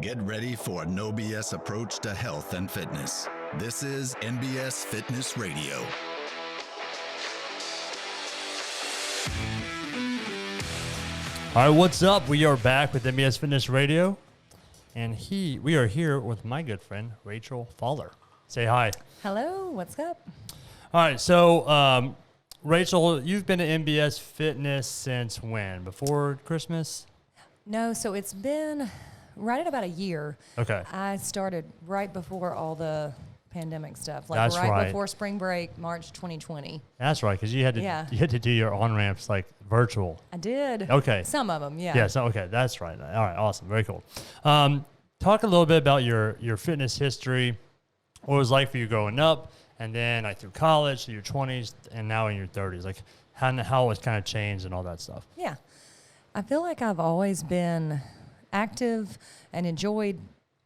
Get ready for a no BS approach to health and fitness. This is NBS Fitness Radio. All right, what's up? We are back with NBS Fitness Radio, and we are here with my good friend, Rachel Fowler. Say hi. Hello, what's up? All right, so Rachel, you've been at NBS Fitness since when? Before Christmas? No, so it's been right at about a year. Okay. I started right before all the pandemic stuff, like That's right. before spring break, March 2020. That's right, because you had to do your on-ramps like virtual. I did. Okay. Some of them, yeah. Yeah, so okay, that's right. All right, awesome, very cool. Talk a little bit about your fitness history, what it was like for you growing up, and then like through college, through your 20s, and now in your 30s, like how it's kind of changed and all that stuff. Yeah. I feel like I've always been active and enjoyed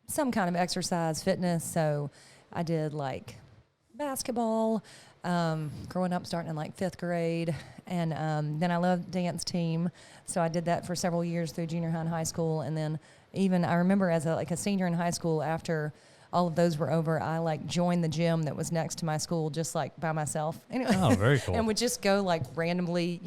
some kind of exercise, fitness. So I did like basketball, growing up, starting in like 5th grade. And then I loved dance team. So I did that for several years through junior high and high school. And then even I remember as a senior in high school, after all of those were over, I like joined the gym that was next to my school, just like by myself. Anyway, oh, very cool. And would just go like randomly,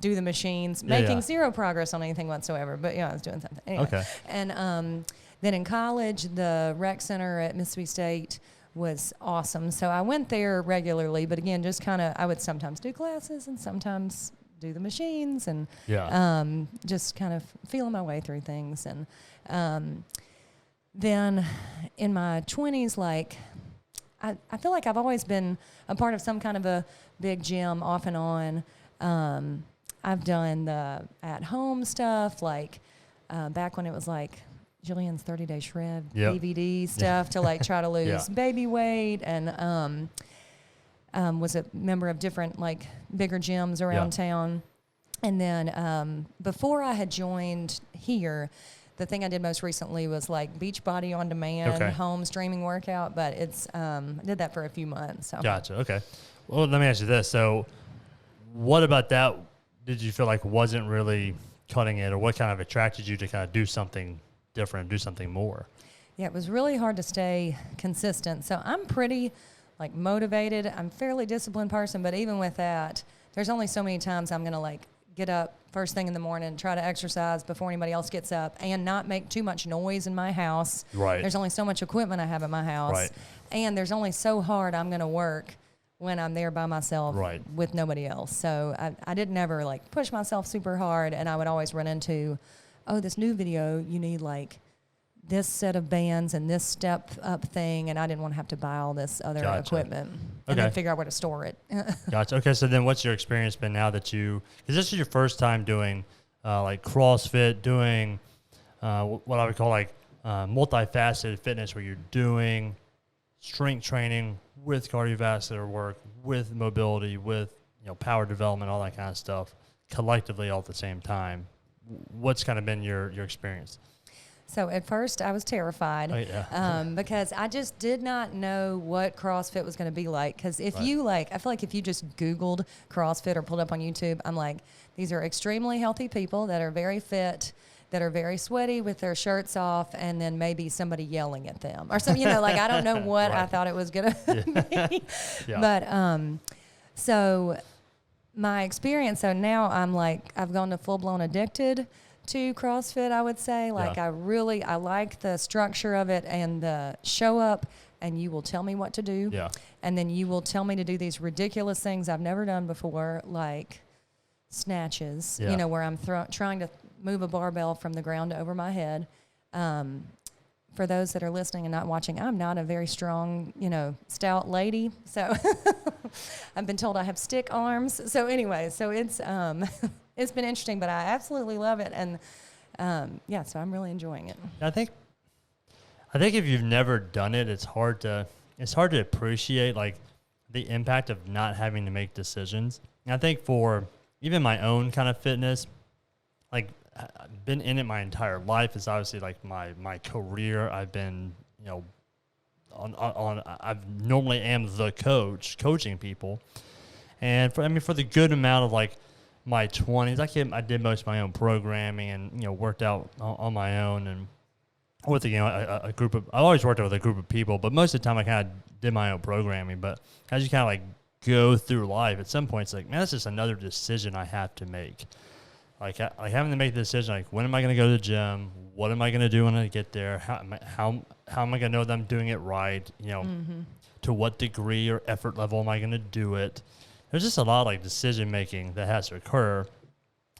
do the machines, making zero progress on anything whatsoever. But I was doing something. Anyway. Okay. And then in college, the rec center at Mississippi State was awesome. So I went there regularly, but again, just kind of, I would sometimes do classes and sometimes do the machines and just kind of feeling my way through things. And then in my 20s, like, I feel like I've always been a part of some kind of a big gym off and on. I've done the at-home stuff, like back when it was like Jillian's 30-Day Shred DVD stuff to like try to lose baby weight, and was a member of different like bigger gyms around town. And then before I had joined here, the thing I did most recently was like Beachbody on demand, home streaming workout, but it's I did that for a few months. So. Gotcha. Okay. Well, let me ask you this. So what about that did you feel like wasn't really cutting it, or what kind of attracted you to kind of do something different, do something more? Yeah, it was really hard to stay consistent. So I'm pretty like motivated. I'm a fairly disciplined person, but even with that, there's only so many times I'm going to like get up first thing in the morning, try to exercise before anybody else gets up, and not make too much noise in my house. Right. There's only so much equipment I have at my house. Right. And there's only so hard I'm going to work when I'm there by myself with nobody else. So I didn't ever like push myself super hard, and I would always run into, this new video, you need like this set of bands and this step up thing, and I didn't want to have to buy all this other equipment and then figure out where to store it. Gotcha. Okay, so then what's your experience been now that because this is your first time doing like CrossFit, doing what I would call like multifaceted fitness, where you're doing strength training with cardiovascular work, with mobility, with power development, all that kind of stuff, collectively all at the same time. What's kind of been your experience? So at first I was terrified because I just did not know what CrossFit was going to be like. Because if you I feel like if you just Googled CrossFit or pulled up on YouTube, I'm like, these are extremely healthy people that are very fit, that are very sweaty with their shirts off, and then maybe somebody yelling at them or something, like I don't know what I thought it was going to be. But so my experience, so now I'm like, I've gone to full-blown addicted to CrossFit, I would say. Like I like the structure of it, and the show up and you will tell me what to do. Yeah. And then you will tell me to do these ridiculous things I've never done before, like snatches, where I'm trying to move a barbell from the ground over my head. For those that are listening and not watching, I'm not a very strong, stout lady. So I've been told I have stick arms. So anyway, so it's it's been interesting, but I absolutely love it. And so I'm really enjoying it. I think if you've never done it, it's hard to appreciate like the impact of not having to make decisions. And I think for even my own kind of fitness, like I've been in it my entire life. It's obviously like my career. I've been, I normally am the coaching people. And for the good amount of like my 20s, I did most of my own programming and, worked out on my own. And with a group of, I've always worked with a group of people, but most of the time I kind of did my own programming. But as you kind of like go through life, at some point it's like, man, that's just another decision I have to make. Like having to make the decision, like, when am I going to go to the gym? What am I going to do when I get there? How am I going to know that I'm doing it right? To what degree or effort level am I going to do it? There's just a lot of like decision making that has to occur.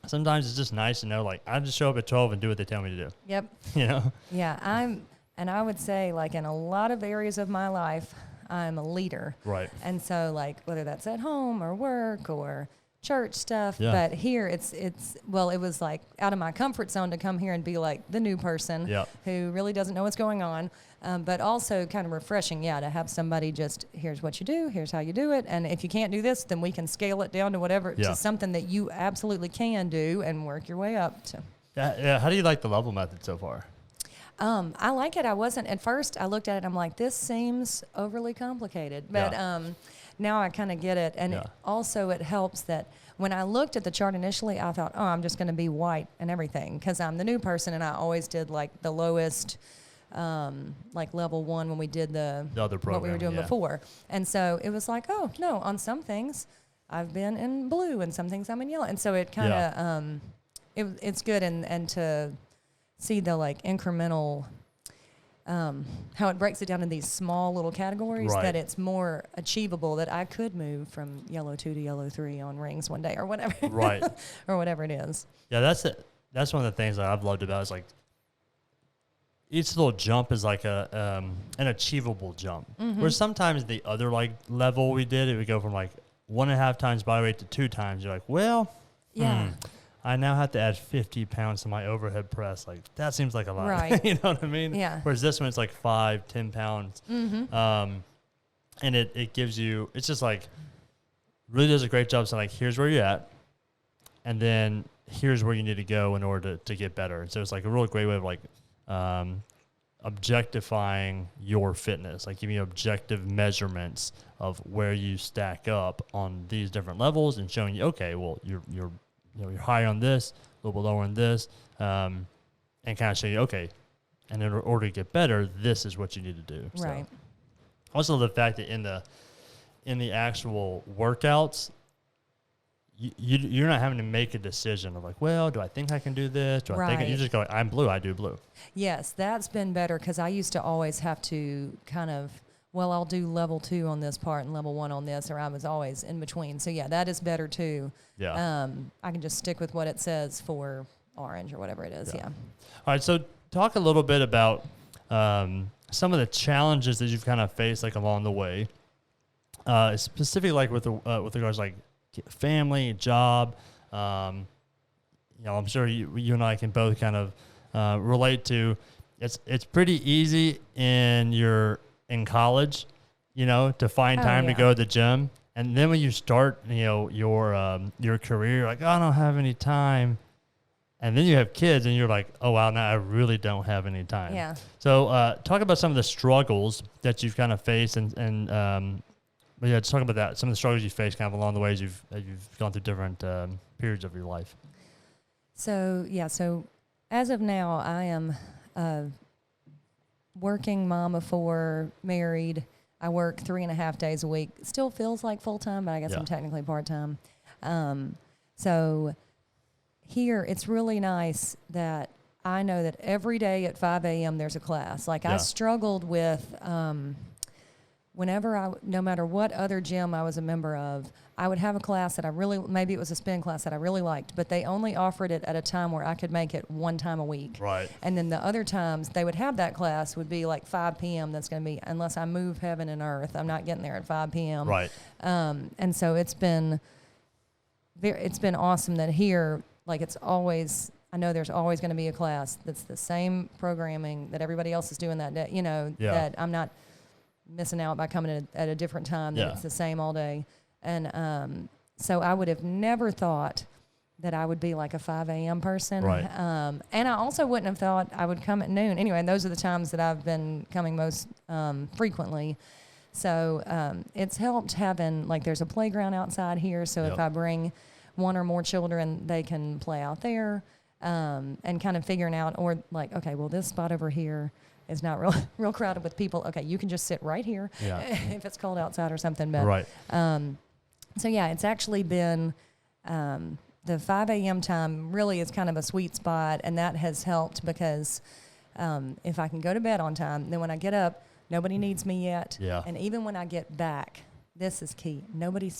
Sometimes it's just nice to know, like, I just show up at 12 and do what they tell me to do. Yep. Yeah, and I would say, like, in a lot of areas of my life, I'm a leader. Right. And so, like, whether that's at home or work or church stuff, Yeah. but here it was like out of my comfort zone to come here and be like the new person who really doesn't know what's going on, but also kind of refreshing, to have somebody just, here's what you do, here's how you do it, and if you can't do this, then we can scale it down to whatever, to something that you absolutely can do and work your way up to. Yeah. How do you like the level method so far? I like it. I wasn't, at first I looked at it, I'm like, this seems overly complicated, but now I kind of get it. And it helps that when I looked at the chart initially, I thought, I'm just going to be white and everything because I'm the new person, and I always did like the lowest, like level 1 when we did the other program, what we were doing before. And so it was like, oh, no, on some things I've been in blue and some things I'm in yellow. And so it kind of, it's good and to see the like incremental, how it breaks it down in these small little categories, that it's more achievable, that I could move from yellow 2 to yellow 3 on rings one day or whatever. Right. Or whatever it is. Yeah, that's it. That's one of the things that I've loved about it, is like each little jump is like an achievable jump. Mm-hmm. Where sometimes the other like level we did, it would go from like 1.5 times body weight to 2 times. You're like, well, I now have to add 50 pounds to my overhead press. Like, that seems like a lot. Right. You know what I mean? Yeah. Whereas this one, it's like 5-10 pounds. Mm-hmm. And it gives you, it's just like, really does a great job. So like, here's where you're at. And then here's where you need to go in order to get better. And so it's like a really great way of like objectifying your fitness, like giving you objective measurements of where you stack up on these different levels and showing you, okay, well, you're high on this, a little bit lower on this, and kind of show you, okay, and in order to get better, this is what you need to do. Right. So, also, the fact that in the actual workouts, you're not having to make a decision of like, well, do I think I can do this? Do I think you just go, I'm blue, I do blue. Yes, that's been better because I used to always have to kind of, well, I'll do level 2 on this part and level 1 on this, or I was always in between. So, that is better, too. Yeah. I can just stick with what it says for orange or whatever it is, All right, so talk a little bit about some of the challenges that you've kind of faced, like, along the way, specifically, like, with regards, like, family, job. I'm sure you and I can both kind of relate to. It's pretty easy in college, to find time to go to the gym. And then when you start, your career, you're like, oh, I don't have any time. And then you have kids and you're like, oh, wow, now I really don't have any time. Yeah. So talk about some of the struggles that you've kind of faced and just talk about that. Some of the struggles you faced kind of along the way as you've gone through different periods of your life. So as of now, I am working mom of 4, married. I work 3.5 days a week. Still feels like full-time, but I guess I'm technically part-time. So here, it's really nice that I know that every day at 5 a.m. there's a class. Like, I struggled with no matter what other gym I was a member of, I would have a class that maybe it was a spin class that I really liked, but they only offered it at a time where I could make it 1 time a week. Right. And then the other times they would have that class would be like 5 p.m. That's going to be, unless I move heaven and earth, I'm not getting there at 5 p.m. Right. And so it's been awesome that here, like, it's always, I know there's always going to be a class that's the same programming that everybody else is doing that day, that I'm not missing out by coming at a different time, that it's the same all day. And so I would have never thought that I would be like a 5 a.m. person. Right. And I also wouldn't have thought I would come at noon. Anyway, and those are the times that I've been coming most frequently. So it's helped having, like, there's a playground outside here, so if I bring 1 or more children, they can play out there. and kind of figuring out, or like, okay, well, this spot over here is not real crowded with people. Okay, you can just sit right here if it's cold outside or something. But right. So yeah, it's actually been the 5 a.m. time really is kind of a sweet spot, and that has helped because if I can go to bed on time, then when I get up, nobody needs me yet. Yeah. And even when I get back, this is key. Nobody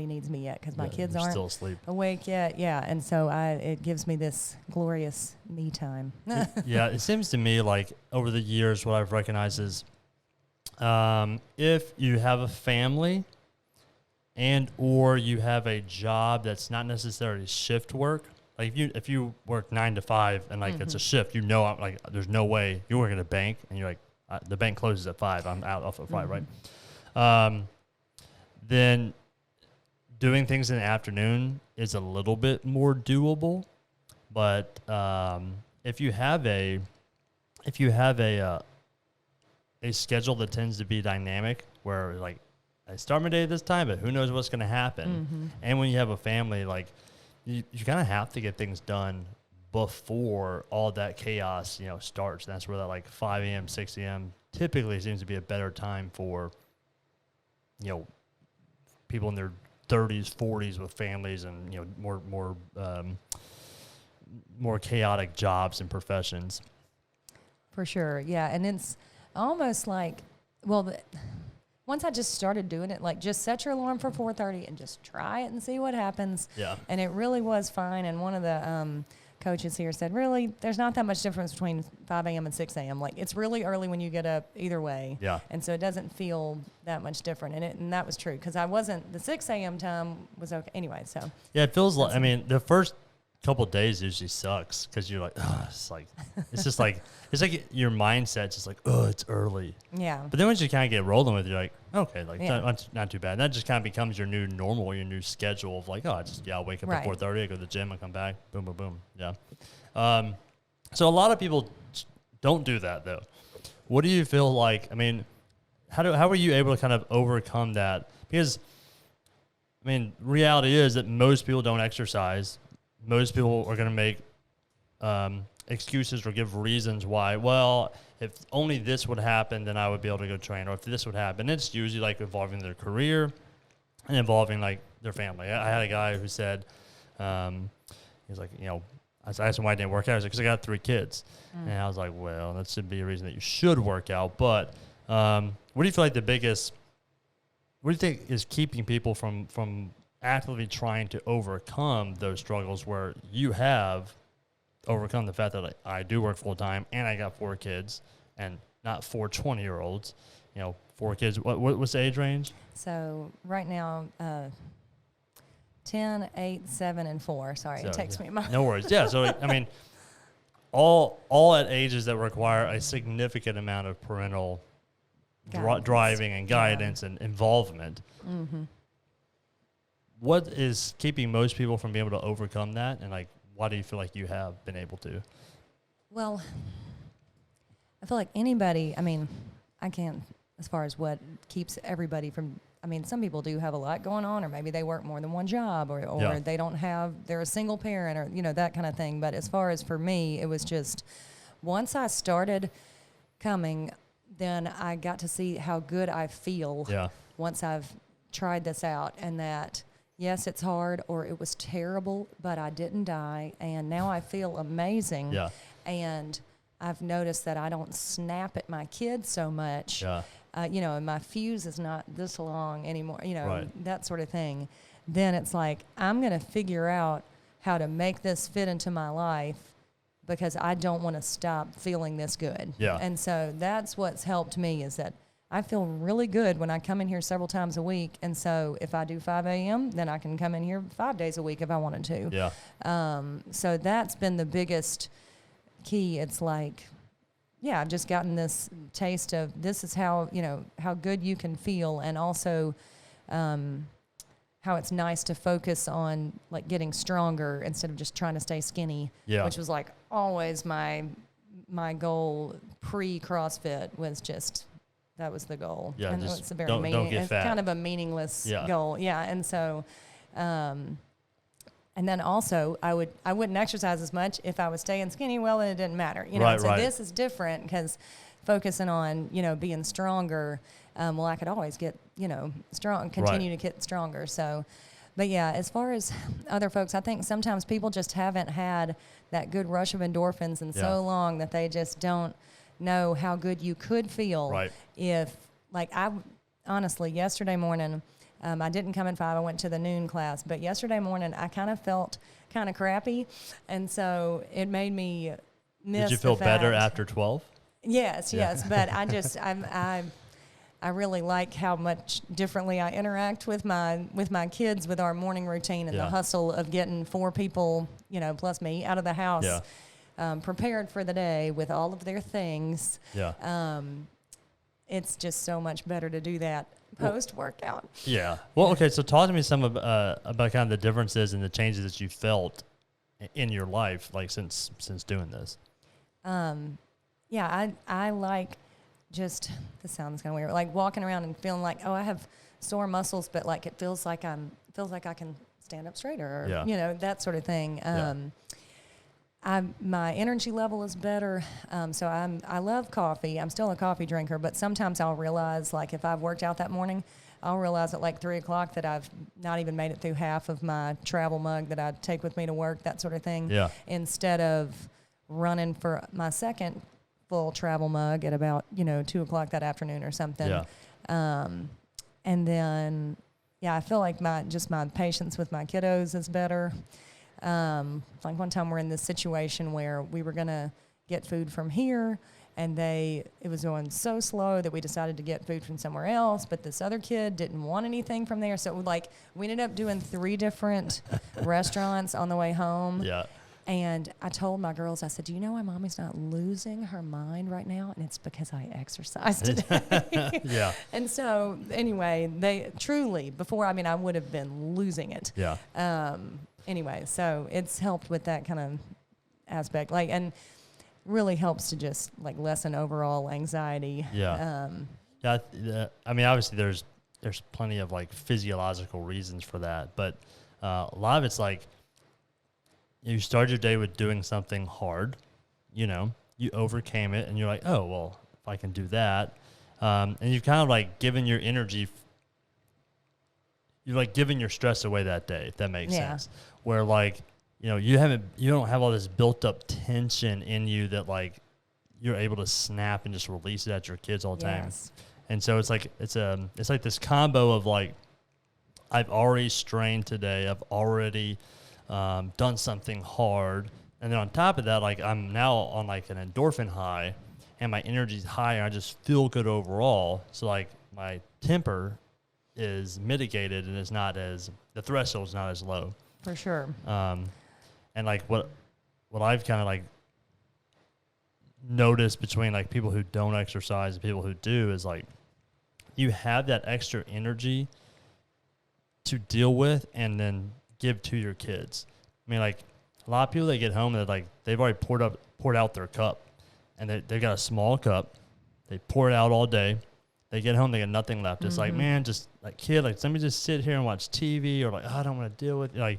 needs me yet because my kids aren't still asleep. awake yet. Yeah, and so it gives me this glorious me time. Yeah, it seems to me like over the years, what I've recognized is if you have a family and or you have a job that's not necessarily shift work, like if you work 9 to 5 and like it's a shift, like there's no way you work at a bank and you're like the bank closes at 5, I'm out off at 5, right? Then doing things in the afternoon is a little bit more doable, but if you have a schedule that tends to be dynamic, where like I start my day at this time, but who knows what's going to happen, and when you have a family, like you kind of have to get things done before all that chaos starts. And that's where that like 5 a.m., 6 a.m. typically seems to be a better time for people in their 30s, 40s with families and more chaotic jobs and professions. For sure, yeah, and it's almost like, once I just started doing it, like just set your alarm for 4:30 and just try it and see what happens. Yeah, and it really was fine. And one of the coaches here said, really, there's not that much difference between 5 a.m. and 6 a.m. Like, it's really early when you get up either way. Yeah. And so it doesn't feel that much different. And that was true because the 6 a.m. time was okay anyway. So yeah, it feels like, the first couple of days usually sucks because you're like, it's like your mindset's just like, it's early. Yeah. But then once you kind of get rolling with it, you're like, okay, like not too bad. And that just kind of becomes your new normal, your new schedule of like, I'll wake up at 4:30, I go to the gym, I come back, boom, boom, boom. Yeah. So a lot of people don't do that though. What do you feel like? How were you able to kind of overcome that? Because reality is that most people don't exercise. Most people are going to make excuses or give reasons why. Well, if only this would happen, then I would be able to go train. Or if this would happen, it's usually like involving their career and involving like their family. I had a guy who said, he's like, I asked him why he didn't work out. He's like, because I got 3 kids. And I was like, well, that should be a reason that you should work out. But what do you feel like what do you think is keeping people from actively trying to overcome those struggles where you have overcome the fact that like, I do work full time and I got 4 kids and not 4 20-year-olds, 4 kids. What's the age range? So right now, 10, 8, 7, and 4. Sorry, it takes me a moment. No worries. Yeah. So, all at ages that require a significant amount of parental driving and guidance and involvement. Mm-hmm. What is keeping most people from being able to overcome that? And like, why do you feel like you have been able to? Well, I feel like anybody, I can't, as far as what keeps everybody from, some people do have a lot going on, or maybe they work more than one job, or they don't have, they're a single parent, or, that kind of thing. But as far as for me, it was just, once I started coming, then I got to see how good I feel once I've tried this out, and that, yes, it's hard, or it was terrible, but I didn't die, and now I feel amazing. Yeah. And I've noticed that I don't snap at my kids so much. Yeah. And my fuse is not this long anymore, that sort of thing. Then it's like, I'm going to figure out how to make this fit into my life because I don't want to stop feeling this good. Yeah. And so that's what's helped me is that I feel really good when I come in here several times a week. And so if I do 5 a.m., then I can come in here 5 days a week if I wanted to. Yeah. So that's been the biggest key. It's like, I've just gotten this taste of this is how, how good you can feel. And also how it's nice to focus on like getting stronger instead of just trying to stay skinny, which was like always my goal pre-CrossFit was just, that was the goal. Yeah, and it's a very don't get fat. It's kind of a meaningless goal. Yeah, and so And then also, I wouldn't exercise as much if I was staying skinny. Well, then it didn't matter, you know. So this is different because focusing on, you know, being stronger. Well, I could always get, you know, continue to get stronger. So, but yeah, as far as other folks, I think sometimes people just haven't had that good rush of endorphins in so long that they just don't know how good you could feel if, like, honestly, yesterday morning. I didn't come at 5. I went to the noon class. But yesterday morning, I kind of felt kind of crappy. And so it made me miss Did you feel better after 12? Yes. But I really like how much differently I interact with my kids with our morning routine and the hustle of getting 4 people, you know, plus me out of the house, prepared for the day with all of their things. It's just so much better to do that post-workout. Yeah. Well, okay, so talk to me some about kind of the differences and the changes that you felt in your life, like since doing this. Yeah, I like just, this sounds kind of weird, like walking around and feeling like, oh, I have sore muscles, but like it feels like I can stand up straighter, or you know, that sort of thing. My energy level is better, so I love coffee. I'm still a coffee drinker, but sometimes I'll realize, like if I've worked out that morning, I'll realize at like 3 o'clock that I've not even made it through half of my travel mug that I take with me to work, that sort of thing. Instead of running for my second full travel mug at about 2 o'clock that afternoon or something. And then I feel like my patience with my kiddos is better. Like one time we're in this situation where we were going to get food from here, and it was going so slow that we decided to get food from somewhere else, but this other kid didn't want anything from there. So we ended up doing 3 different restaurants on the way home. And I told my girls, I said, do you know why mommy's not losing her mind right now? And it's because I exercised today. And so anyway, they truly, before, I would have been losing it. Anyway, so it's helped with that kind of aspect, and really helps to just lessen overall anxiety. Obviously there's plenty of physiological reasons for that, but a lot of it's you start your day with doing something hard, you overcame it, and you're like, oh, well, if I can do that, and you've kind of given your energy, you're giving your stress away that day, if that makes sense. Where you don't have all this built up tension in you that you're able to snap and just release it at your kids all the time. And so it's like this combo of I've already strained today, I've already done something hard, and then on top of that, I'm now on an endorphin high, and my energy's high, and I just feel good overall. So my temper is mitigated, and the threshold's not as low. For sure. And what I've kind of noticed between people who don't exercise and people who do is you have that extra energy to deal with and then give to your kids. A lot of people, they get home and they've already poured out their cup, and they've got a small cup. They pour it out all day. They get home, they got nothing left. It's man, just kid, let me just sit here and watch TV, or I don't want to deal with it.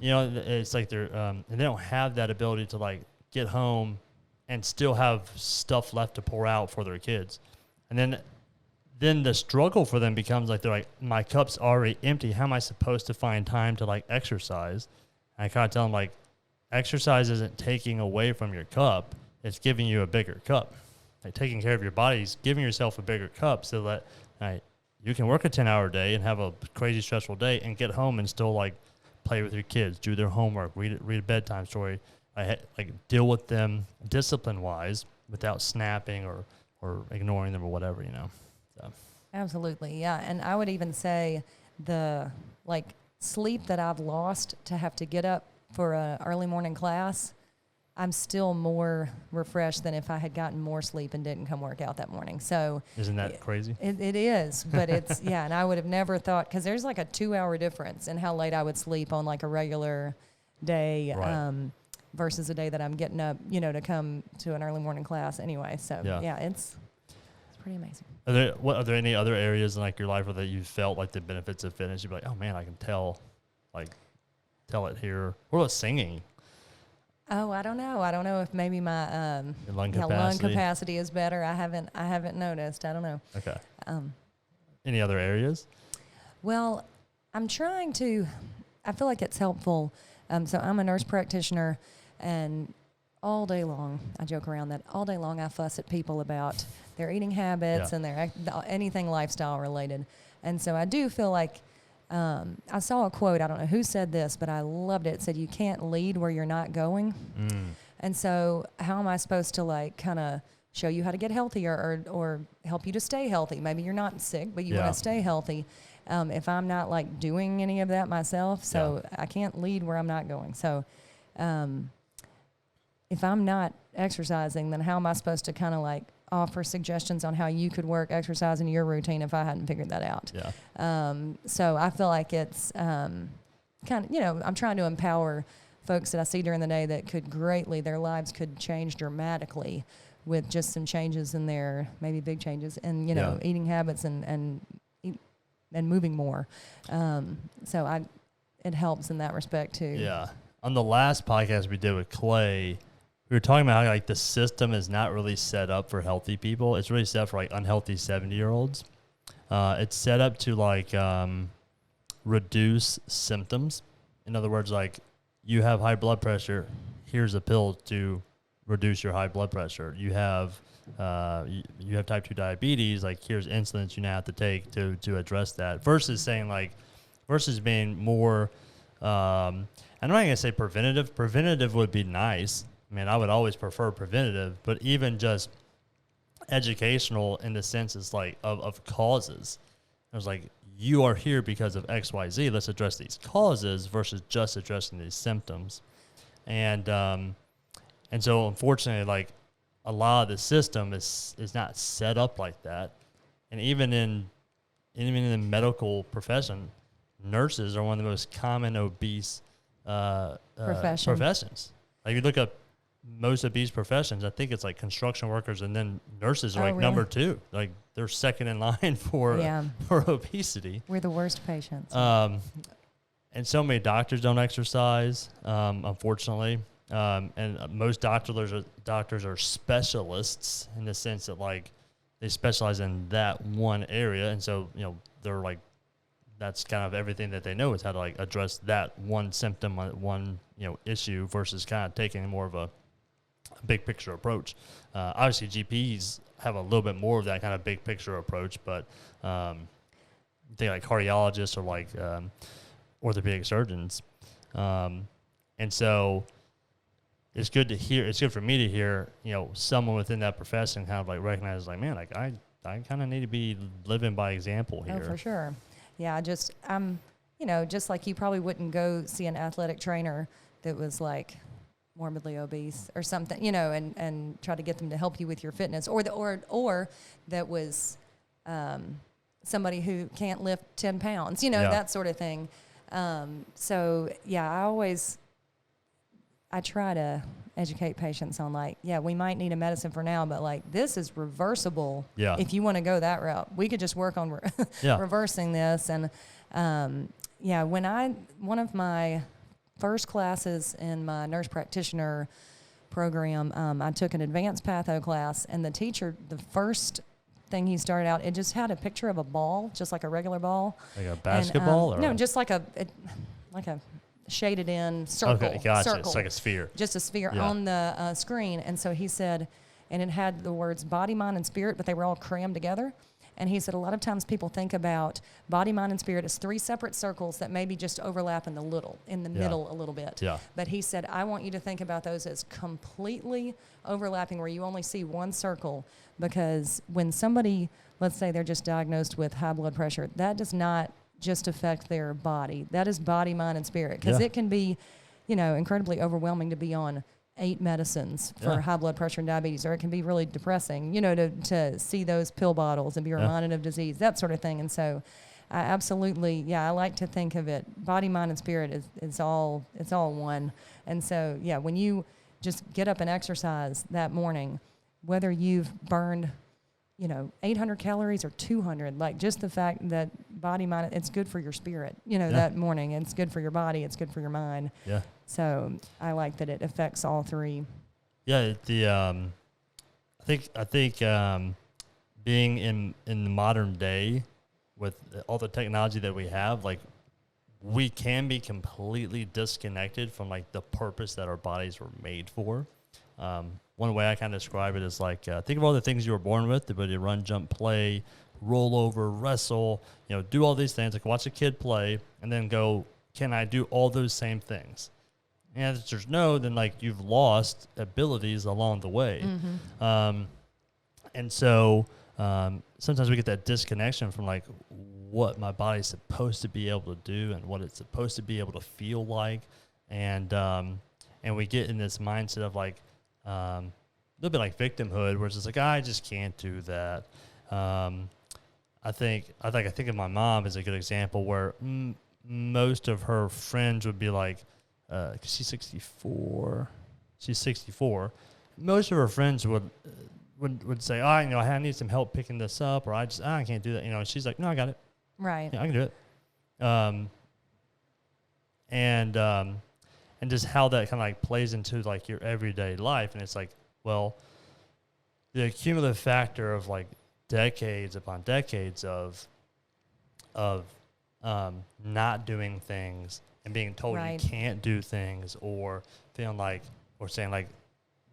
It's they're and they don't have that ability to get home and still have stuff left to pour out for their kids. And then the struggle for them becomes they're my cup's already empty. How am I supposed to find time to exercise? And I kind of tell them exercise isn't taking away from your cup; it's giving you a bigger cup. Taking care of your body is giving yourself a bigger cup so that you can work a 10-hour day and have a crazy stressful day and get home and still play with your kids, do their homework, read a bedtime story, deal with them discipline wise without snapping or ignoring them or whatever, So. Absolutely, yeah. And I would even say the sleep that I've lost to have to get up for an early morning class, I'm still more refreshed than if I had gotten more sleep and didn't come work out that morning. So isn't that crazy? It is, but it's and I would have never thought, because there's a 2-hour difference in how late I would sleep on a regular day versus a day that I'm getting up, to come to an early morning class anyway. So it's pretty amazing. Are there any other areas in your life where that you felt the benefits of fitness? You'd be oh man, I can tell, tell it here. What about singing? Oh, I don't know. I don't know if maybe my lung capacity is better. I haven't noticed. I don't know. Okay. Any other areas? Well, I'm trying to. I feel like it's helpful. So I'm a nurse practitioner, and all day long, I joke around that all day long I fuss at people about their eating habits and their anything lifestyle related. And so I do feel like I saw a quote. I don't know who said this, but I loved it. It said, "You can't lead where you're not going." And so how am I supposed to like kind of show you how to get healthier or help you to stay healthy? Maybe you're not sick, but you want to stay healthy. If I'm not like doing any of that myself, so I can't lead where I'm not going. So if I'm not exercising, then how am I supposed to kind of like offer suggestions on how you could work exercise in your routine if I hadn't figured that out? So I feel like it's kind of, I'm trying to empower folks that I see during the day that could their lives could change dramatically with just some changes in their, maybe big changes in, eating habits and moving more. So it helps in that respect too. Yeah. On the last podcast we did with Clay, we were talking about how like the system is not really set up for healthy people. It's really set up for like unhealthy 70-year-olds. It's set up to like reduce symptoms. In other words, like you have high blood pressure, here's a pill to reduce your high blood pressure. You have type 2 diabetes, like here's insulin that you now have to take to address that. Versus being more, I'm not going to say preventative. Preventative would be nice. I mean, I would always prefer preventative, but even just educational in the sense it's like of causes. It was like, you are here because of X, Y, Z. Let's address these causes versus just addressing these symptoms. And so unfortunately, like a lot of the system is not set up like that. And even in the medical profession, nurses are one of the most common obese professions. Like you look up most obese professions, I think it's like construction workers, and then nurses are like really? Number 2. Like they're second in line for obesity. We're the worst patients. And so many doctors don't exercise, unfortunately. And most doctors are specialists in the sense that like they specialize in that one area, and so they're like, that's kind of everything that they know is how to like address that one symptom, one issue, versus kind of taking more of a big picture approach. Obviously GPs have a little bit more of that kind of big picture approach, but I think like cardiologists or like orthopedic surgeons, and so it's good to hear. It's good for me to hear, someone within that profession kind of like recognize, like, man, like I kind of need to be living by example here. Oh, for sure. Yeah, I'm, just like you probably wouldn't go see an athletic trainer that was like morbidly obese or something, and try to get them to help you with your fitness, or that was somebody who can't lift 10 pounds, that sort of thing. So yeah, I try to educate patients on like, we might need a medicine for now, but like this is reversible. Yeah. If you want to go that route, we could just work on reversing this. And one of my first classes in my nurse practitioner program, I took an advanced patho class, and the teacher, the first thing he started out, it just had a picture of a ball, just like a regular ball. Like a basketball? No, just like a shaded in circle. Okay, gotcha. Circle. It's like a sphere. Just a sphere on the screen. And so he said, and it had the words body, mind, and spirit, but they were all crammed together. And he said a lot of times people think about body, mind, and spirit as 3 separate circles that maybe just overlap in the middle a little bit. Yeah. But he said, I want you to think about those as completely overlapping, where you only see one circle, because when somebody, let's say they're just diagnosed with high blood pressure, that does not just affect their body. That is body, mind, and spirit, because it can be, incredibly overwhelming to be on 8 medicines for high blood pressure and diabetes, or it can be really depressing, to see those pill bottles and be reminded of disease, that sort of thing. And so I absolutely, I like to think of it, body, mind, and spirit it's all one. And so, when you just get up and exercise that morning, whether you've burned 800 calories or 200, like just the fact that body, mind, it's good for your spirit, that morning. It's good for your body. It's good for your mind. Yeah. So I like that it affects all three. Yeah. I think being in the modern day with all the technology that we have, like we can be completely disconnected from like the purpose that our bodies were made for. One way I kind of describe it is like, think of all the things you were born with, the ability to run, jump, play, roll over, wrestle, do all these things, like watch a kid play and then go, can I do all those same things? And if there's no, then like you've lost abilities along the way. Mm-hmm. And so sometimes we get that disconnection from like what my body's supposed to be able to do and what it's supposed to be able to feel like. And we get in this mindset of like, a little bit like victimhood, where it's just like, I just can't do that. I think of my mom as a good example, where most of her friends would be like, because she's 64. Most of her friends would say, I need some help picking this up, or I can't do that. And she's like, no, I got it. Right. Yeah, I can do it. And just how that kind of like plays into like your everyday life. And it's like, well, the cumulative factor of like decades upon decades of not doing things and being told you can't do things, or feeling like, or saying like,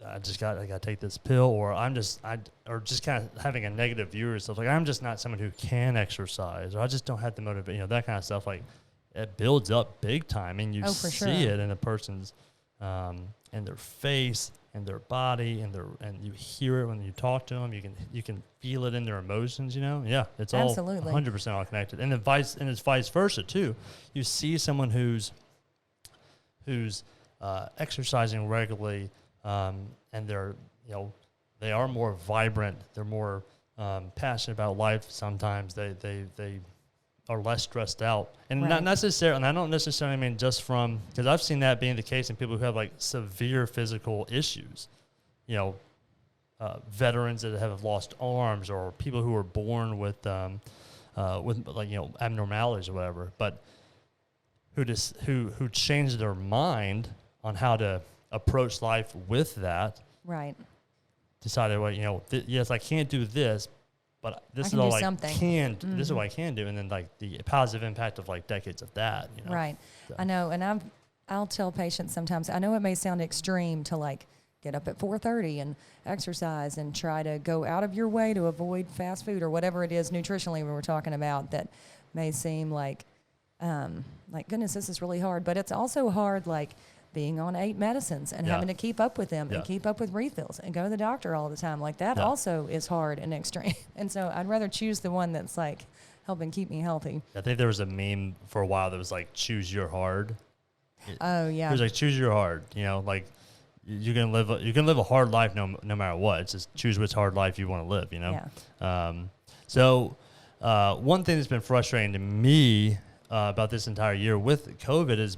I gotta take this pill, or or just kind of having a negative view of yourself. Like, I'm just not someone who can exercise, or I just don't have the motivation, that kind of stuff. Like, it builds up big time, and you see it in a person's, in their face, in their body, and you hear it when you talk to them. You can feel it in their emotions. Yeah, it's all 100% all connected, and it's vice versa too. You see someone who's exercising regularly, and they're they are more vibrant. They're more passionate about life. Sometimes they are less stressed out, and not necessarily. And I don't necessarily mean just from, because I've seen that being the case in people who have like severe physical issues, veterans that have lost arms, or people who were born with like abnormalities or whatever, but who changed their mind on how to approach life with that. Right. Decided, well, yes, I can't do this, but this is all I can. Mm-hmm. This is what I can do, and then like the positive impact of like decades of that. Right. So. I know, and I'll tell patients sometimes. I know it may sound extreme to like get up at 4:30 and exercise and try to go out of your way to avoid fast food or whatever it is nutritionally we were talking about, that may seem like goodness, this is really hard, but it's also hard like being on 8 medicines and having to keep up with them and keep up with refills and go to the doctor all the time. Like that also is hard and extreme. And so I'd rather choose the one that's like helping keep me healthy. I think there was a meme for a while that was like, choose your hard. Oh yeah. It was like, choose your hard, like you can live a hard life no matter what. It's just choose which hard life you want to live, Yeah. So one thing that's been frustrating to me about this entire year with COVID has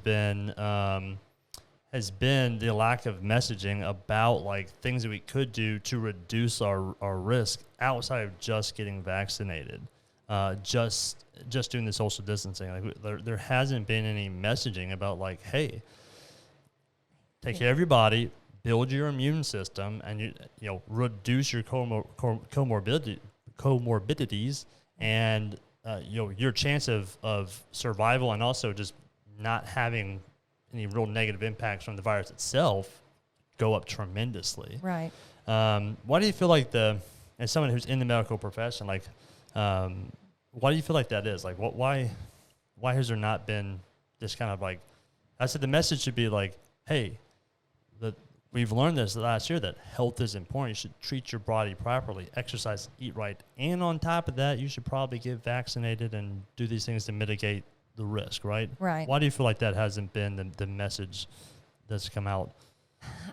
been the lack of messaging about like things that we could do to reduce our risk outside of just getting vaccinated, just doing the social distancing. Like there hasn't been any messaging about like, hey, take care of your body, build your immune system, and reduce your comorbidities, and your chance of survival, and also just not having any real negative impacts from the virus itself go up tremendously. Right. Why do you feel like as someone who's in the medical profession, like, why do you feel like that is? Like, why has there not been this kind of like, I said the message should be like, hey, we've learned this last year that health is important. You should treat your body properly, exercise, eat right, and on top of that, you should probably get vaccinated and do these things to mitigate the risk, right? Right. Why do you feel like that hasn't been the message that's come out?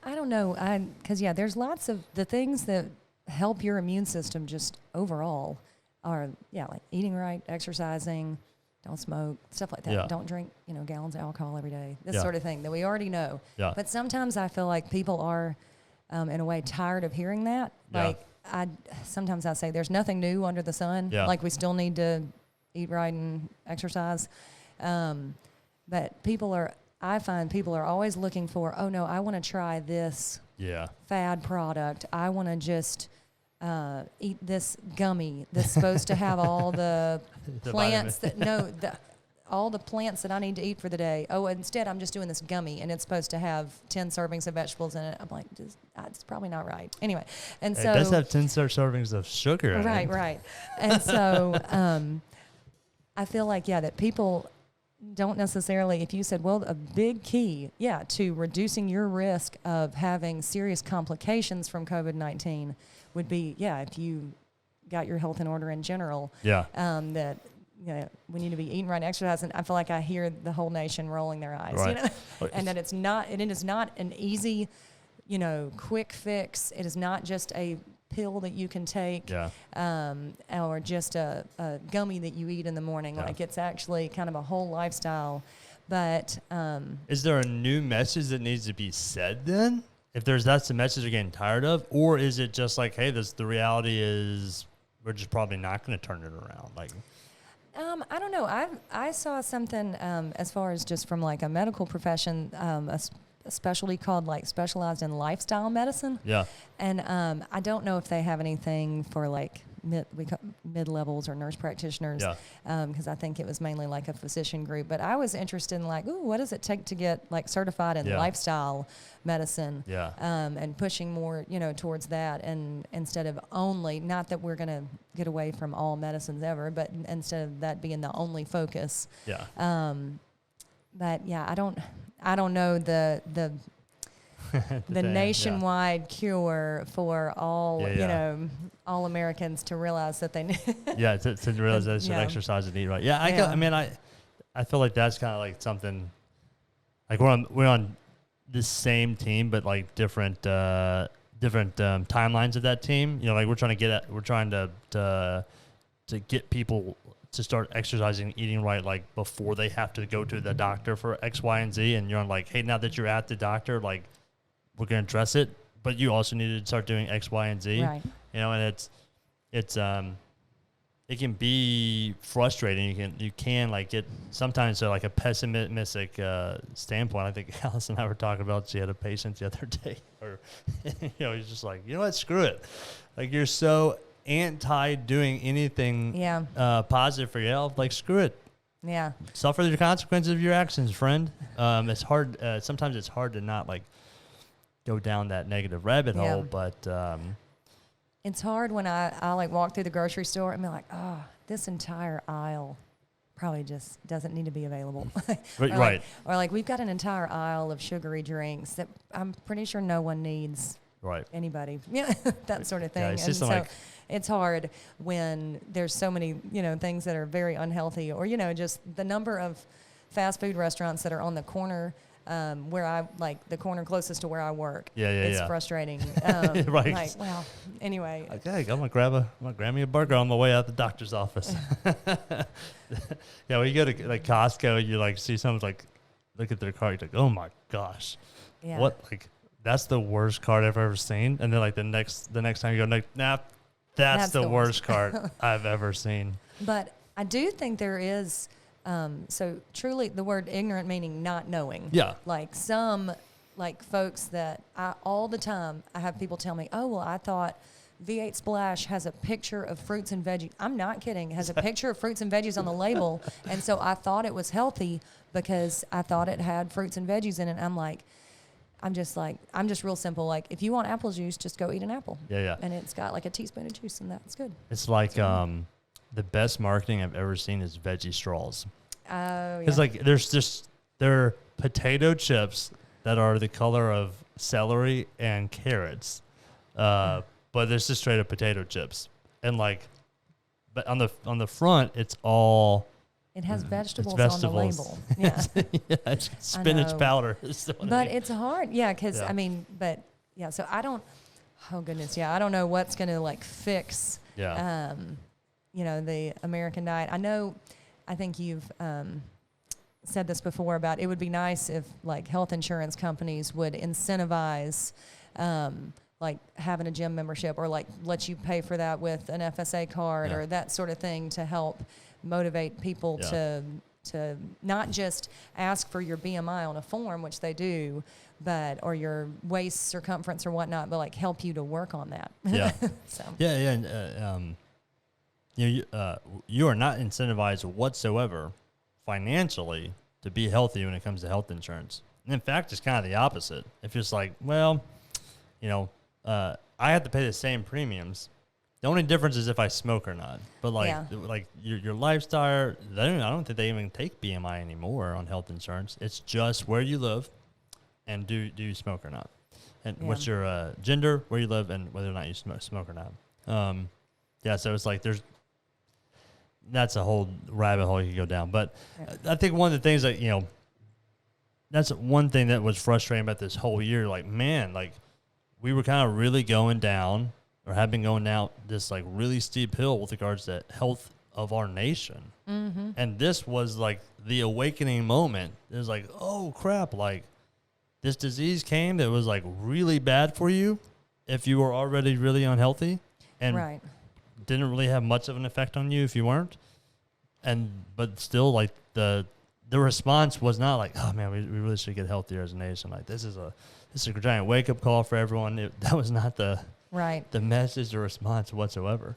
I don't know. Because there's lots of the things that help your immune system just overall are, like eating right, exercising, don't smoke, stuff like that. Yeah. Don't drink, gallons of alcohol every day. This sort of thing that we already know. Yeah. But sometimes I feel like people are, in a way, tired of hearing that. Like, sometimes I say there's nothing new under the sun. Yeah. Like we still need to eat right and exercise. But I find people are always looking for, oh no, I want to try this fad product. I want to just eat this gummy that's supposed to have all the plants all the plants that I need to eat for the day. Oh, instead I'm just doing this gummy and it's supposed to have 10 servings of vegetables in it. I'm like, it's probably not right. Anyway, and so it does have 10 servings of sugar in it. Right. And so I feel like, that people don't necessarily, if you said, well, a big key, to reducing your risk of having serious complications from COVID-19 would be, if you got your health in order in general, that we need to be eating right and exercising. I feel like I hear the whole nation rolling their eyes, and that it is not an easy, quick fix. It is not just a pill that you can take, or just a gummy that you eat in the morning. Like it's actually kind of a whole lifestyle. But is there a new message that needs to be said then? If that's the message you're getting tired of, or is it just like, hey, the reality is we're just probably not going to turn it around? Like, I don't know. I saw something as far as just from like a medical profession, a specialty called like specialized in lifestyle medicine. Yeah. And I don't know if they have anything for like mid-levels or nurse practitioners. Yeah. Because I think it was mainly like a physician group. But I was interested in like, what does it take to get like certified in lifestyle medicine? Yeah. And pushing more, towards that, and instead of only, not that we're going to get away from all medicines ever, but instead of that being the only focus. Yeah. But I don't know the nationwide cure for all all Americans to realize that they to realize they should exercise and eat right. I feel like that's kind of like something like we're on the same team, but like different timelines of that team. Like we're trying to get people to start exercising, eating right, like before they have to go to the doctor for X, Y, and Z. And you're like, hey, now that you're at the doctor, like we're going to address it, but you also need to start doing X, Y, and Z. Right. And it can be frustrating. You can like get sometimes to like a pessimistic standpoint. I think Alice and I were talking about, she had a patient the other day, or he's just like, what, screw it. Like you're so anti doing anything positive for your health, like screw it. Yeah. Suffer the consequences of your actions, friend. It's hard. Sometimes it's hard to not like go down that negative rabbit hole, but it's hard when I like walk through the grocery store and be like, oh, this entire aisle probably just doesn't need to be available. Or like we've got an entire aisle of sugary drinks that I'm pretty sure no one needs. Right. Anybody. Yeah. That sort of thing. Yeah, and so it's hard when there's so many, things that are very unhealthy, or, just the number of fast food restaurants that are on the corner where I like the corner closest to where I work. It's frustrating. Right. Like, well, anyway. Okay, I'm gonna grab me a burger on my way out the doctor's office. When you go to like Costco, you like see someone like look at their cart, you're like, oh my gosh, what, like that's the worst cart I've ever seen. And then like the next time you go, like, nah, that's the worst cart I've ever seen. But I do think there is. So truly the word ignorant meaning not knowing. Yeah. Like some like folks that all the time I have people tell me, oh, well, I thought V8 Splash has a picture of fruits and veggies. I'm not kidding. It has a picture of fruits and veggies on the label. And so I thought it was healthy because I thought it had fruits and veggies in it. I'm just real simple. Like if you want apple juice, just go eat an apple. Yeah. And it's got like a teaspoon of juice and that's good. It's like, the best marketing I've ever seen is veggie straws. Oh, yeah. Because like they're potato chips that are the color of celery and carrots, but there's just straight up potato chips. And like, but on the front, it's all. It has vegetables on the label. Yeah, it's spinach powder. But it's hard, because So I don't. Oh goodness, I don't know what's gonna like fix. Yeah. The American diet. I think you've said this before about it would be nice if like health insurance companies would incentivize like having a gym membership or like let you pay for that with an FSA card or that sort of thing to help motivate people to not just ask for your BMI on a form, which they do, but or your waist circumference or whatnot, but like help you to work on that. Yeah. So. And, you are not incentivized whatsoever financially to be healthy when it comes to health insurance. And in fact, it's kind of the opposite. If it's like, well, I have to pay the same premiums. The only difference is if I smoke or not. But like your lifestyle, I don't think they even take BMI anymore on health insurance. It's just where you live and do you smoke or not. And what's your gender, where you live, and whether or not you smoke or not. So it's like that's a whole rabbit hole you can go down. But I think one of the things that, that's one thing that was frustrating about this whole year. Like, man, like we were kind of really going down or have been going down this like really steep hill with regards to health of our nation. Mm-hmm. And this was like the awakening moment. It was like, oh crap, like this disease came that was like really bad for you if you were already really unhealthy and didn't really have much of an effect on you if you weren't. But still like the response was not like, oh man, we really should get healthier as a nation. Like this is a giant wake up call for everyone. That was not the message or response whatsoever.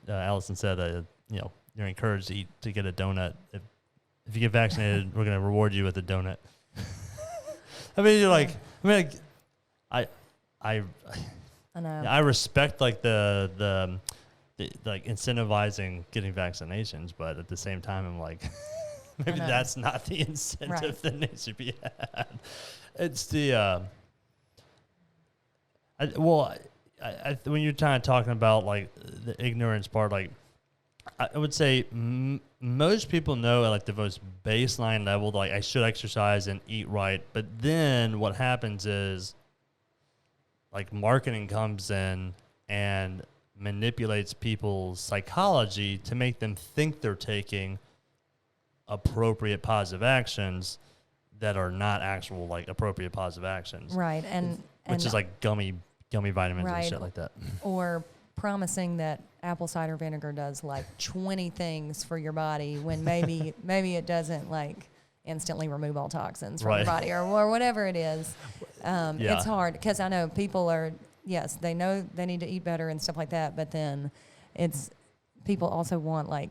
Allison said, you're encouraged to get a donut. If you get vaccinated, we're going to reward you with a donut. I know. I respect like the like incentivizing getting vaccinations, but at the same time, I'm like, maybe that's not the incentive that needs to be had. It's the when you're kind of talking about like the ignorance part, like I would say most people know at like the most baseline level, like I should exercise and eat right. But then what happens is like marketing comes in and manipulates people's psychology to make them think they're taking appropriate positive actions that are not actual like appropriate positive actions. Right. Which is like gummy vitamins and shit like that. Or promising that apple cider vinegar does like 20 things for your body when maybe it doesn't like instantly remove all toxins from your body or whatever it is. It's hard because I know people are, yes, they know they need to eat better and stuff like that, but then it's people also want like,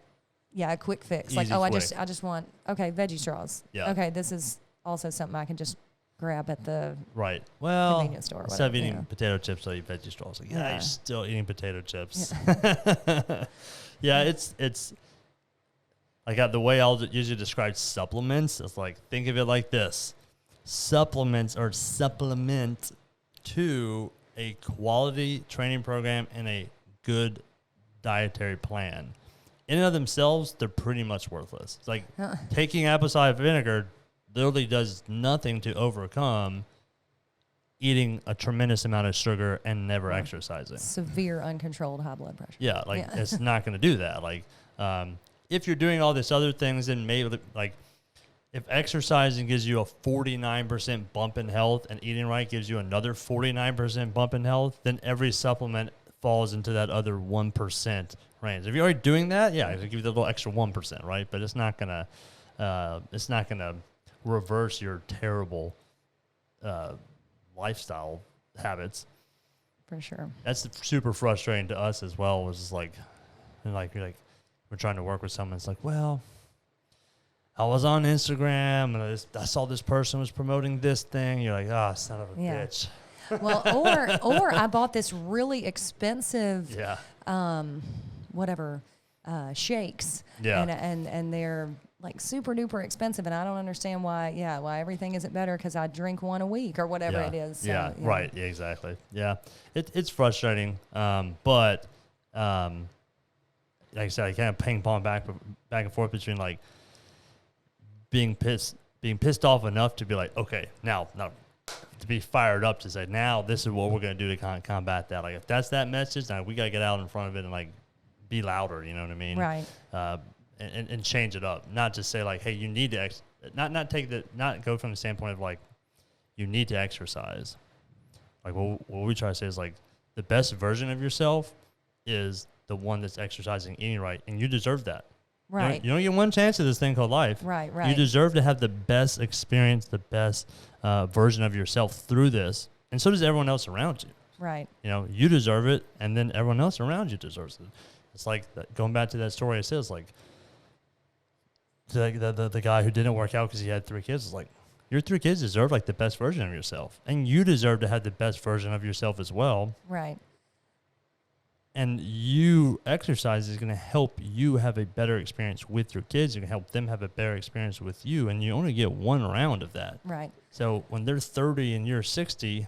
a quick fix. Easy, like, I just want, veggie straws. Yeah. Okay, this is also something I can just grab at the convenience store. Instead of eating potato chips, I eat veggie straws. Like, you're still eating potato chips. Yeah, it's like the way I'll usually describe supplements is like, think of it like this. Supplements or supplement to a quality training program and a good dietary plan. In and of themselves, they're pretty much worthless. It's like taking apple cider vinegar literally does nothing to overcome eating a tremendous amount of sugar and never exercising. Severe uncontrolled high blood pressure. Yeah, it's not going to do that. Like, if you're doing all these other things, then maybe like if exercising gives you a 49% bump in health and eating right gives you another 49% bump in health, then every supplement falls into that other 1% range. If you're already doing that, it'll give you the little extra 1%, right? But it's not gonna reverse your terrible lifestyle habits. For sure. That's super frustrating to us as well. Was just like, we're trying to work with someone. It's like, well, I was on Instagram and I saw this person was promoting this thing. You're like, son of a bitch. Well, or I bought this really expensive, shakes. Yeah. And they're like super duper expensive, and I don't understand why everything isn't better because I drink one a week or whatever it is. So, right. Yeah, exactly. Yeah. It's frustrating. But like I said, I kind of ping pong back and forth between like being pissed off enough to be like, okay, now to be fired up to say, now this is what we're going to do to combat that. Like if that's that message, now we got to get out in front of it and like be louder, you know what I mean? Right. And change it up. Not just say like, hey, you need to not go from the standpoint of like, you need to exercise. Like what we try to say is like the best version of yourself is the one that's exercising, eating right, and you deserve that. Right. You don't get one chance at this thing called life. Right. You deserve to have the best experience, the best version of yourself through this, and so does everyone else around you. Right. You deserve it, and then everyone else around you deserves it. It's like going back to that story I said, it's like the guy who didn't work out because he had 3 kids. It's like, your 3 kids deserve like the best version of yourself, and you deserve to have the best version of yourself as well. Right. And you exercise is going to help you have a better experience with your kids. You can help them have a better experience with you, and you only get one round of that. Right. So when they're 30 and you're 60,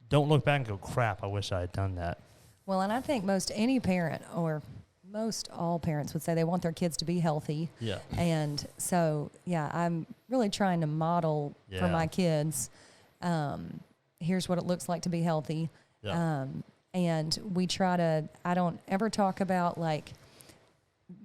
don't look back and go, crap, I wish I had done that. Well, and I think most any parent or most all parents would say they want their kids to be healthy. Yeah. And so, I'm really trying to model for my kids, here's what it looks like to be healthy. Yeah. And we try to, I don't ever talk about like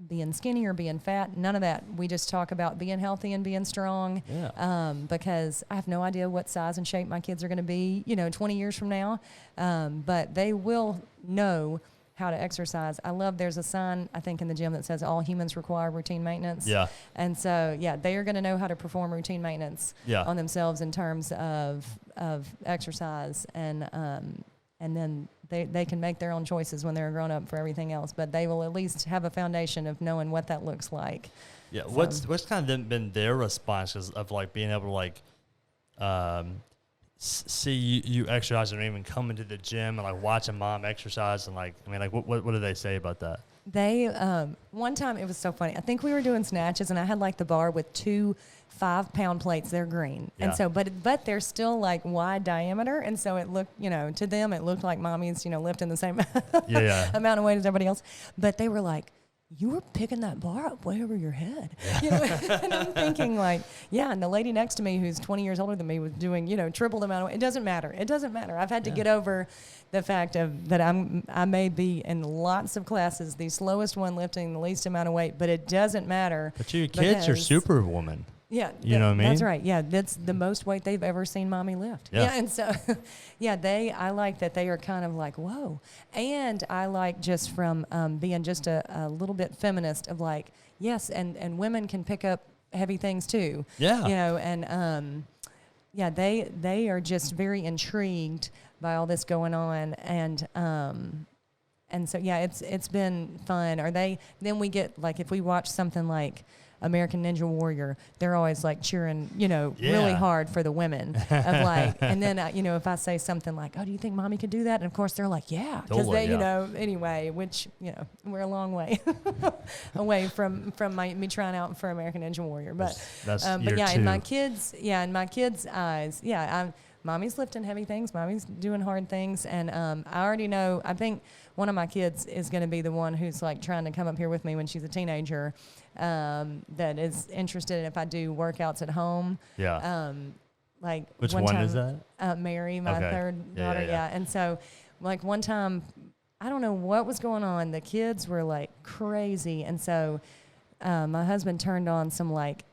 being skinny or being fat, none of that. We just talk about being healthy and being strong. Yeah. Because I have no idea what size and shape my kids are going to be, 20 years from now. But they will know how to exercise. There's a sign, I think, in the gym that says all humans require routine maintenance. Yeah. And so, they are going to know how to perform routine maintenance on themselves in terms of exercise. And then they can make their own choices when they're grown up for everything else, but they will at least have a foundation of knowing what that looks like. Yeah. So. What's kind of been their response of like being able to like see you exercise and even come into the gym and like watching mom exercise and like, I mean, like what do they say about that? They, one time it was so funny. I think we were doing snatches and I had like the bar with 2 5-pound plates. They're green. Yeah. And so, but they're still like wide diameter. And so it looked, to them, it looked like mommy's, lifting the same amount of weight as everybody else. But they were like, you were picking that bar up way over your head. Yeah. And I'm thinking like, and the lady next to me who's 20 years older than me was doing, triple the amount of weight. It doesn't matter. I've had to get over the fact that I may be in lots of classes, the slowest one lifting the least amount of weight, but it doesn't matter. But your kids are superwoman. Yeah. You know what I mean? That's right. Yeah. That's the most weight they've ever seen mommy lift. Yeah. And so, I like that they are kind of like, whoa. And I like just from being just a little bit feminist of like, yes, and women can pick up heavy things too. Yeah. And they are just very intrigued by all this going on. And so, it's been fun. Then we get like, if we watch something like American Ninja Warrior, they're always like cheering, really hard for the women of like, and then, if I say something like, oh, do you think mommy could do that? And of course they're like, yeah, because they, anyway, which, we're a long way away from me trying out for American Ninja Warrior. But, in my kids' eyes, mommy's lifting heavy things, mommy's doing hard things. And, I already know, I think one of my kids is going to be the one who's like trying to come up here with me when she's a teenager, that is interested in if I do workouts at home. Yeah. Like which one time, is that? Mary, my third daughter. Yeah. And so like one time, I don't know what was going on. The kids were like crazy. And so, my husband turned on some like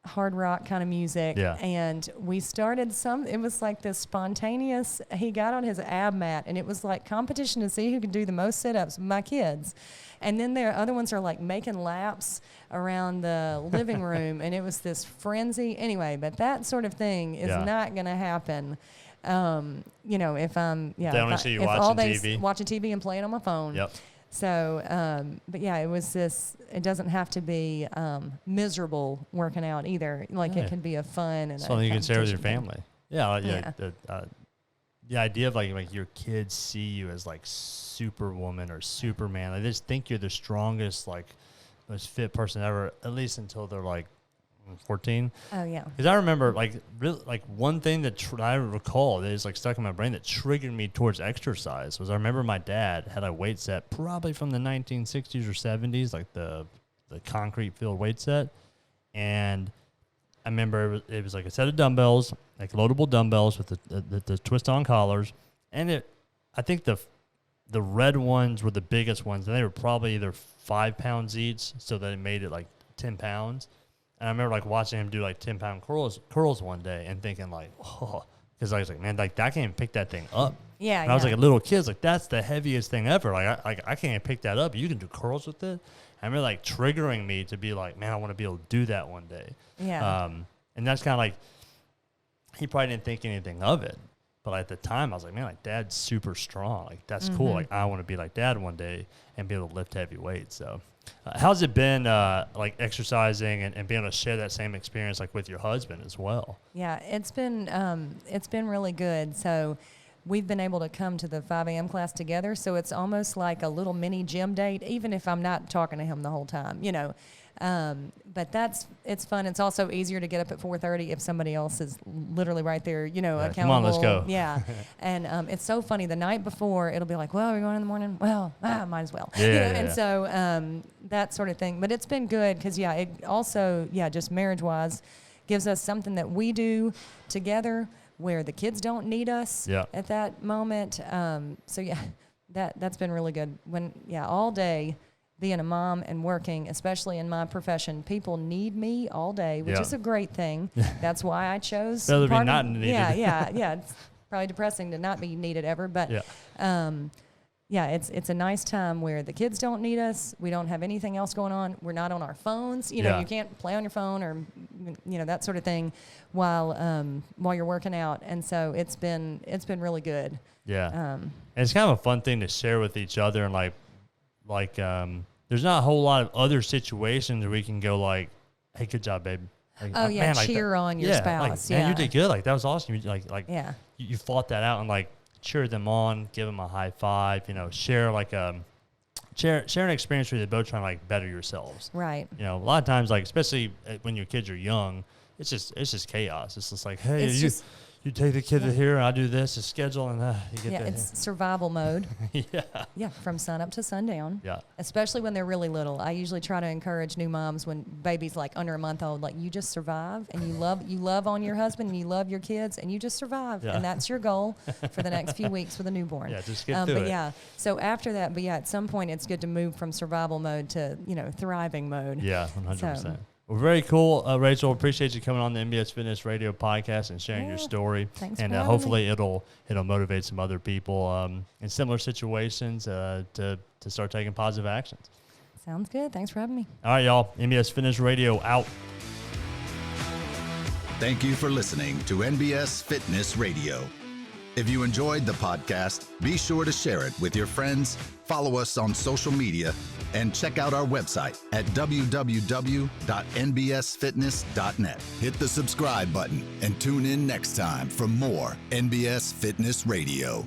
hard rock kind of music. Yeah. And we started it was like this spontaneous, he got on his ab mat and it was like competition to see who could do the most sit-ups, my kids. And then there other ones are like making laps around the living room and it was this frenzy. Anyway, but that sort of thing is not going to happen. If I'm, if all they watching TV and playing on my phone. Yep. So, it was it doesn't have to be miserable working out either. Like it can be a fun and something you can share with your family. Yeah. The idea of like your kids see you as like superwoman or superman. They just think you're the strongest, like most fit person ever, at least until they're like 14. Oh yeah. Because I remember one thing that I recall that is like stuck in my brain that triggered me towards exercise was I remember my dad had a weight set probably from the 1960s or 70s, like the concrete filled weight set, and I remember it was like a set of dumbbells, like loadable dumbbells with the twist on collars, and I think the red ones were the biggest ones, and they were probably either 5 pounds each, so that it made it like 10 pounds. And I remember like watching him do like 10-pound curls one day and thinking like, oh, because I was like, man, like I can't even pick that thing up. Yeah. And I was like a little kid, like that's the heaviest thing ever. Like I can't even pick that up. You can do curls with it. I remember like triggering me to be like, man, I want to be able to do that one day. Yeah. And that's kind of like, he probably didn't think anything of it. But at the time, I was like, man, like Dad's super strong. Like that's cool. Like I want to be like Dad one day and be able to lift heavy weights. So how's it been like exercising and being able to share that same experience like with your husband as well? Yeah, it's been really good. So we've been able to come to the 5 a.m. class together. So it's almost like a little mini gym date, even if I'm not talking to him the whole time, you know. But it's fun. It's also easier to get up at 4:30 if somebody else is literally right there, you know, accountable. Come on, let's go. Yeah. And it's so funny. The night before, it'll be like, well, we're going in the morning. Well, might as well. Yeah, you know? yeah. And so that sort of thing. But it's been good because, yeah, it also, just marriage-wise, gives us something that we do together where the kids don't need us at that moment. So, yeah, that's been really good. All day, being a mom and working, especially in my profession, people need me all day, which is a great thing. That's why I chose. Rather be not needed. Yeah. It's probably depressing to not be needed ever, but it's a nice time where the kids don't need us. We don't have anything else going on. We're not on our phones. You know, you can't play on your phone or that sort of thing while you're working out. And so it's been really good. Yeah. And it's kind of a fun thing to share with each other, and like there's not a whole lot of other situations where we can go like, hey, good job, babe. Like, man, cheer on your spouse. Like, man, you did good. Like, that was awesome. You you fought that out and like cheer them on, give them a high five, you know, share an experience where you're both trying to like better yourselves. Right. You know, a lot of times, like, especially when your kids are young, it's just chaos. It's just like, hey, you take the kid to here, and I do this, a schedule, and you get it's survival mode. Yeah. Yeah, from sun up to sundown. Yeah. Especially when they're really little. I usually try to encourage new moms when baby's like under a month old, like you just survive and you love on your husband and you love your kids and you just survive. Yeah. And that's your goal for the next few weeks with a newborn. Yeah, just get through it. Yeah. So after that, at some point it's good to move from survival mode to, thriving mode. Yeah, 100%. Well, very cool, Rachel. Appreciate you coming on the NBS Fitness Radio podcast and sharing your story. Thanks and for having hopefully me. it'll motivate some other people in similar situations to start taking positive actions. Sounds good. Thanks for having me. All right, y'all. NBS Fitness Radio out. Thank you for listening to NBS Fitness Radio. If you enjoyed the podcast, be sure to share it with your friends, follow us on social media, and check out our website at www.nbsfitness.net. Hit the subscribe button and tune in next time for more NBS Fitness Radio.